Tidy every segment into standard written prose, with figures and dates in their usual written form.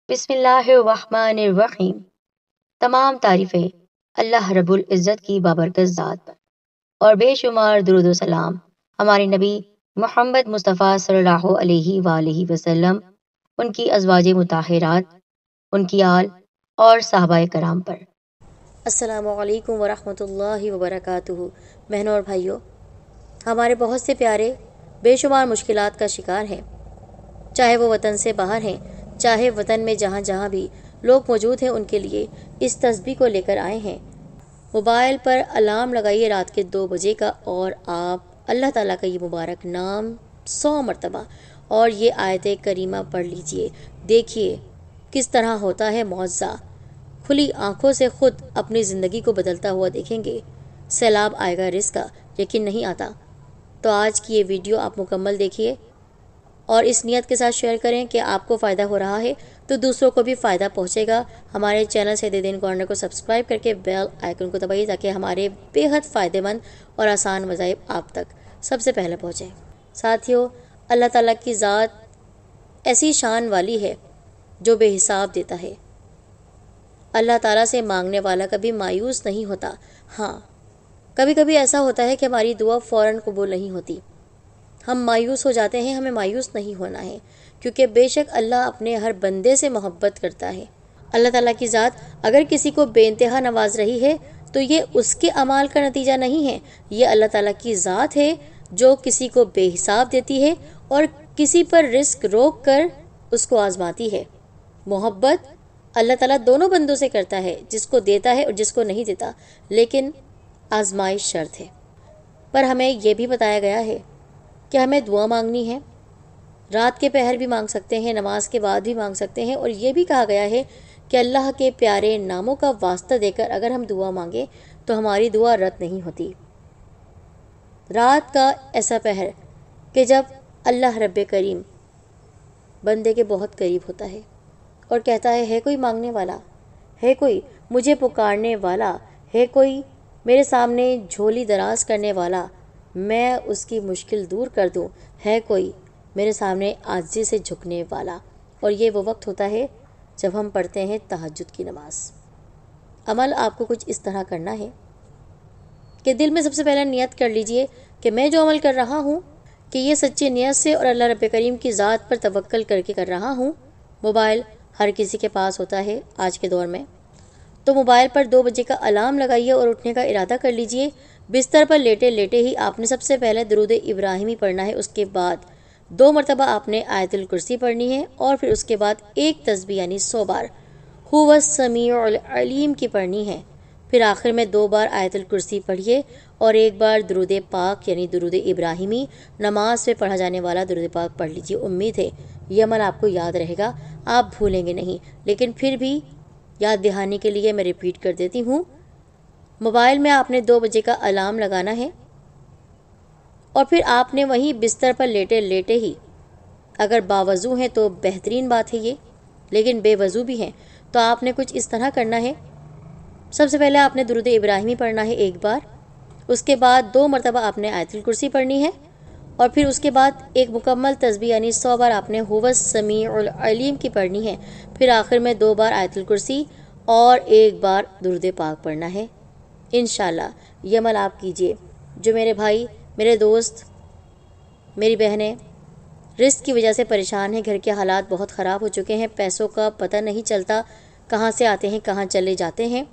بسم اللہ الرحمن الرحیم۔ تمام تعریفیں اللہ رب العزت کی بابرکت ذات پر، اور بے شمار درود و سلام ہمارے نبی محمد مصطفیٰ صلی اللہ علیہ وآلہ وسلم، ان کی ازواج مطہرات، ان کی آل اور صحابہ کرام پر۔ السلام علیکم ورحمۃ اللہ وبرکاتہ۔ بہنوں اور بھائیوں، ہمارے بہت سے پیارے بے شمار مشکلات کا شکار ہیں، چاہے وہ وطن سے باہر ہیں، چاہے وطن میں جہاں جہاں بھی لوگ موجود ہیں، ان کے لیے اس تسبیح کو لے کر آئے ہیں۔ موبائل پر الارم لگائیے رات کے 2 بجے کا، اور آپ اللہ تعالیٰ کا یہ مبارک نام 100 مرتبہ اور یہ آیت کریمہ پڑھ لیجئے۔ دیکھیے کس طرح ہوتا ہے معجزہ۔ کھلی آنکھوں سے خود اپنی زندگی کو بدلتا ہوا دیکھیں گے۔ سیلاب آئے گا رزق کا، یقین نہیں آتا؟ تو آج کی یہ ویڈیو آپ مکمل دیکھیے اور اس نیت کے ساتھ شیئر کریں کہ آپ کو فائدہ ہو رہا ہے تو دوسروں کو بھی فائدہ پہنچے گا۔ ہمارے چینل شہید دین کارنر کو سبسکرائب کر کے بیل آئیکن کو دبائیے تاکہ ہمارے بے حد فائدہ مند اور آسان وظائف آپ تک سب سے پہلے پہنچیں۔ ساتھیوں، اللہ تعالیٰ کی ذات ایسی شان والی ہے جو بے حساب دیتا ہے۔ اللہ تعالیٰ سے مانگنے والا کبھی مایوس نہیں ہوتا۔ ہاں، کبھی کبھی ایسا ہوتا ہے کہ ہماری دعا فوراً قبول نہیں ہوتی، ہم مایوس ہو جاتے ہیں۔ ہمیں مایوس نہیں ہونا ہے، کیونکہ بے شک اللہ اپنے ہر بندے سے محبت کرتا ہے۔ اللہ تعالیٰ کی ذات اگر کسی کو بے انتہا نواز رہی ہے تو یہ اس کے اعمال کا نتیجہ نہیں ہے، یہ اللہ تعالیٰ کی ذات ہے جو کسی کو بے حساب دیتی ہے اور کسی پر رزق روک کر اس کو آزماتی ہے۔ محبت اللہ تعالیٰ دونوں بندوں سے کرتا ہے، جس کو دیتا ہے اور جس کو نہیں دیتا، لیکن آزمائش شرط ہے۔ پر ہمیں یہ بھی بتایا گیا ہے کہ ہمیں دعا مانگنی ہے، رات کے پہر بھی مانگ سکتے ہیں، نماز کے بعد بھی مانگ سکتے ہیں، اور یہ بھی کہا گیا ہے کہ اللہ کے پیارے ناموں کا واسطہ دے کر اگر ہم دعا مانگیں تو ہماری دعا رد نہیں ہوتی۔ رات کا ایسا پہر کہ جب اللہ رب کریم بندے کے بہت قریب ہوتا ہے اور کہتا ہے کوئی مانگنے والا، ہے کوئی مجھے پکارنے والا، ہے کوئی میرے سامنے جھولی دراز کرنے والا، میں اس کی مشکل دور کر دوں، ہے کوئی میرے سامنے عاجزی سے جھکنے والا۔ اور یہ وہ وقت ہوتا ہے جب ہم پڑھتے ہیں تہجد کی نماز۔ عمل آپ کو کچھ اس طرح کرنا ہے کہ دل میں سب سے پہلے نیت کر لیجئے کہ میں جو عمل کر رہا ہوں کہ یہ سچی نیت سے اور اللہ رب کریم کی ذات پر توکل کر کے کر رہا ہوں۔ موبائل ہر کسی کے پاس ہوتا ہے آج کے دور میں، تو موبائل پر 2 بجے کا الارم لگائیے اور اٹھنے کا ارادہ کر لیجئے۔ بستر پر لیٹے لیٹے ہی آپ نے سب سے پہلے درود ابراہیمی پڑھنا ہے، اس کے بعد 2 مرتبہ آپ نے آیت الکرسی پڑھنی ہے، اور پھر اس کے بعد ایک تسبیح یعنی 100 بار هو السمیع العلیم کی پڑھنی ہے۔ پھر آخر میں 2 بار آیت الکرسی پڑھیے اور ایک بار درود پاک یعنی درود ابراہیمی، نماز میں پڑھا جانے والا درود پاک پڑھ لیجیے۔ امید ہے یہ عمل آپ کو یاد رہے گا، آپ بھولیں گے نہیں، لیکن پھر بھی یاد دہانی کے لیے میں ریپیٹ کر دیتی ہوں۔ موبائل میں آپ نے 2 بجے کا الارم لگانا ہے، اور پھر آپ نے وہیں بستر پر لیٹے لیٹے ہی، اگر باوضو ہیں تو بہترین بات ہے یہ، لیکن بے وضو بھی ہیں تو آپ نے کچھ اس طرح کرنا ہے۔ سب سے پہلے آپ نے درود ابراہیمی پڑھنا ہے ایک بار، اس کے بعد 2 مرتبہ آپ نے آیت الکرسی پڑھنی ہے، اور پھر اس کے بعد ایک مکمل تسبیح یعنی 100 بار آپ نے هو السمیع العلیم کی پڑھنی ہے۔ پھر آخر میں 2 بار آیت الکرسی اور ایک بار درود پاک پڑھنا ہے۔ انشاءاللہ یہ عمل آپ کیجئے۔ جو میرے بھائی، میرے دوست، میری بہنیں رزق کی وجہ سے پریشان ہیں، گھر کے حالات بہت خراب ہو چکے ہیں، پیسوں کا پتہ نہیں چلتا کہاں سے آتے ہیں کہاں چلے جاتے ہیں،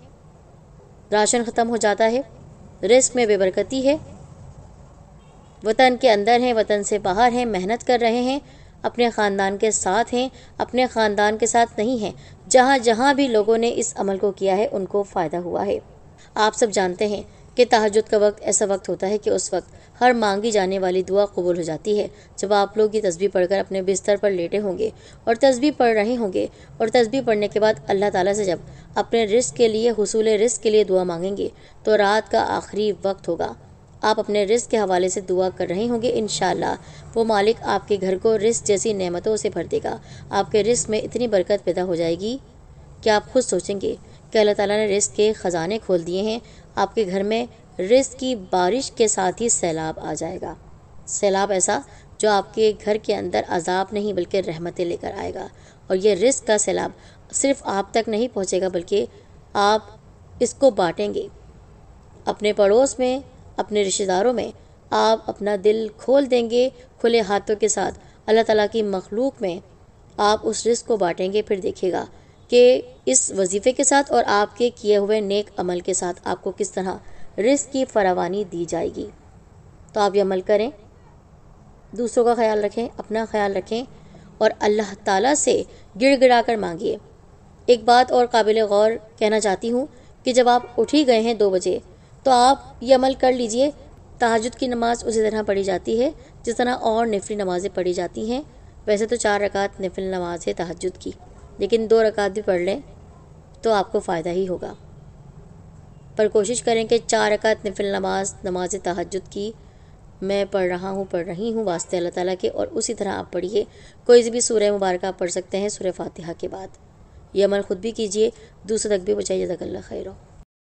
راشن ختم ہو جاتا ہے، رزق میں بے برکتی ہے، وطن کے اندر ہیں، وطن سے باہر ہیں، محنت کر رہے ہیں، اپنے خاندان کے ساتھ ہیں، اپنے خاندان کے ساتھ نہیں ہیں، جہاں جہاں بھی لوگوں نے اس عمل کو کیا ہے ان کو فائدہ ہوا ہے۔ آپ سب جانتے ہیں کہ تہجد کا وقت ایسا وقت ہوتا ہے کہ اس وقت ہر مانگی جانے والی دعا قبول ہو جاتی ہے۔ جب آپ لوگ یہ تسبیح پڑھ کر اپنے بستر پر لیٹے ہوں گے اور تسبیح پڑھ رہے ہوں گے، اور تسبیح پڑھنے کے بعد اللہ تعالیٰ سے جب اپنے رزق کے لیے، حصول رزق کے لیے دعا مانگیں گے، تو رات کا آخری وقت ہوگا، آپ اپنے رزق کے حوالے سے دعا کر رہے ہوں گے، انشاءاللہ وہ مالک آپ کے گھر کو رزق جیسی نعمتوں سے بھر دے گا۔ آپ کے رزق میں اتنی برکت پیدا ہو جائے گی کہ آپ خود سوچیں گے کہ اللہ تعالیٰ نے رزق کے خزانے کھول دیے ہیں۔ آپ کے گھر میں رزق کی بارش کے ساتھ ہی سیلاب آ جائے گا، سیلاب ایسا جو آپ کے گھر کے اندر عذاب نہیں بلکہ رحمتیں لے کر آئے گا، اور یہ رزق کا سیلاب صرف آپ تک نہیں پہنچے گا بلکہ آپ اس کو بانٹیں گے اپنے پڑوس میں، اپنے رشتہ داروں میں۔ آپ اپنا دل کھول دیں گے کھلے ہاتھوں کے ساتھ اللہ تعالیٰ کی مخلوق میں، آپ اس رزق کو بانٹیں گے۔ پھر دیکھیے گا کہ اس وظیفے کے ساتھ اور آپ کے کیے ہوئے نیک عمل کے ساتھ آپ کو کس طرح رزق کی فراوانی دی جائے گی۔ تو آپ یہ عمل کریں، دوسروں کا خیال رکھیں، اپنا خیال رکھیں اور اللہ تعالیٰ سے گڑ گڑا کر مانگیے۔ ایک بات اور قابل غور کہنا چاہتی ہوں کہ جب آپ اٹھ ہی گئے ہیں 2 بجے تو آپ یہ عمل کر لیجئے، تہجد کی نماز اسی طرح پڑھی جاتی ہے جس طرح اور نفلی نمازیں پڑھی جاتی ہیں۔ ویسے تو 4 رکعت نفل نماز ہے تہجد کی، لیکن 2 رکعت بھی پڑھ لیں تو آپ کو فائدہ ہی ہوگا۔ پر کوشش کریں کہ 4 رکعت نفل نماز، نماز تہجد کی میں پڑھ رہی ہوں واسطے اللہ تعالیٰ کے، اور اسی طرح آپ پڑھیے۔ کوئی بھی سورہ مبارکہ آپ پڑھ سکتے ہیں سورہ فاتحہ کے بعد۔ یہ عمل خود بھی کیجئے، دوسرے تک بھی پہنچائیے۔ جزاک اللہ خیر۔